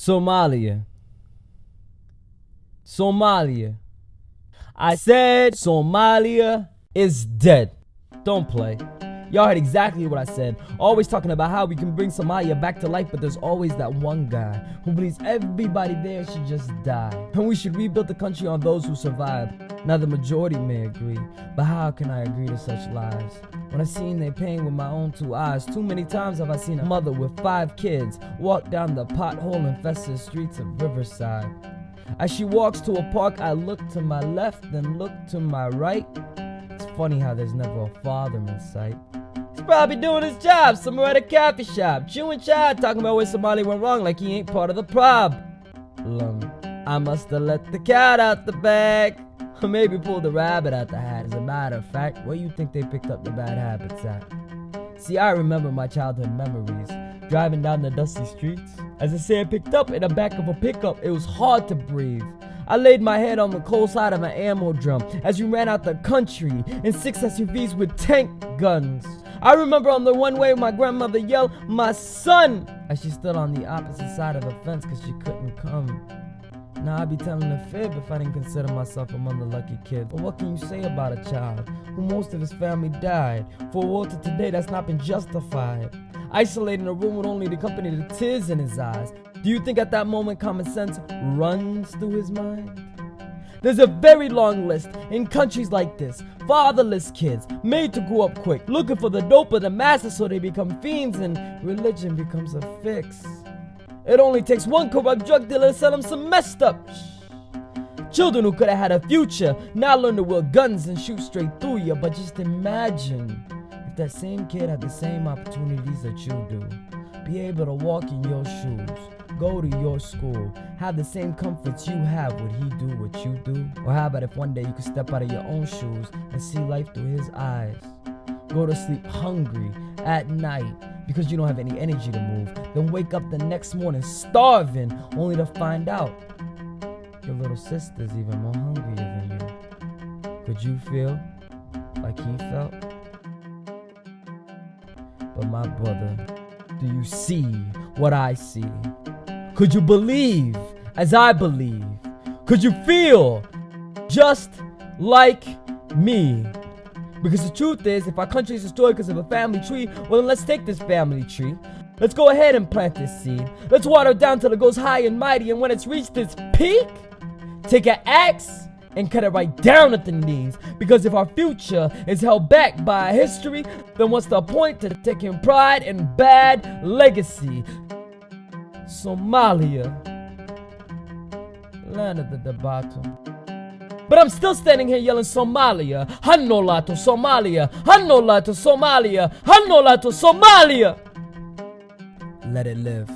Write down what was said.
Somalia. Somalia. I said Somalia is dead. Don't play. Y'all heard exactly what I said. Always talking about how we can bring Somalia back to life, but there's always that one guy who believes everybody there should just die. And we should rebuild the country on those who survived. Now the majority may agree, but how can I agree to such lies? When I've seen their pain with my own two eyes, too many times have I seen a mother with 5 kids walk down the pothole-infested streets of Riverside. As she walks to a park, I look to my left, then look to my right. It's funny how there's never a father in sight. He's probably doing his job somewhere at a coffee shop, chewing chai, talking about where Somalia went wrong like he ain't part of the problem. I must have let the cat out the bag, or maybe pulled the rabbit out the hat. As a matter of fact, where you think they picked up the bad habits at? See, I remember my childhood memories, driving down the dusty streets. As the sand picked up in the back of a pickup, it was hard to breathe. I laid my head on the cold side of an ammo drum as we ran out the country in 6 SUVs with tank guns. I remember on the one-way my grandmother yelled, "My son!" as she stood on the opposite side of the fence because she couldn't come. Now I'd be telling a fib if I didn't consider myself among the lucky kids. But what can you say about a child who most of his family died? For a world to today that's not been justified. Isolated in a room with only the company of the tears in his eyes. Do you think at that moment common sense runs through his mind? There's a very long list in countries like this. Fatherless kids made to grow up quick, looking for the dope of the masses so they become fiends and religion becomes a fix. It only takes one corrupt drug dealer to sell them some messed up children who could have had a future now learn to wield guns and shoot straight through you. But just imagine if that same kid had the same opportunities that you do. Be able to walk in your shoes, go to your school, have the same comforts you have. Would he do what you do? Or how about if one day you could step out of your own shoes and see life through his eyes? Go to sleep hungry at night because you don't have any energy to move, then wake up the next morning starving only to find out your little sister's even more hungrier than you. Could you feel like he felt? But my brother, do you see what I see? Could you believe as I believe? Could you feel just like me? Because the truth is, if our country is destroyed because of a family tree, well then let's take this family tree. Let's go ahead and plant this seed. Let's water it down till it goes high and mighty, and when it's reached its peak, take an axe and cut it right down at the knees. Because if our future is held back by our history, then what's the point to taking pride in bad legacy? Somalia, land of the debacle. But I'm still standing here yelling Somalia, Hanoolaato Somalia, Hanoolaato Somalia, Hanoolaato Somalia. Let it live.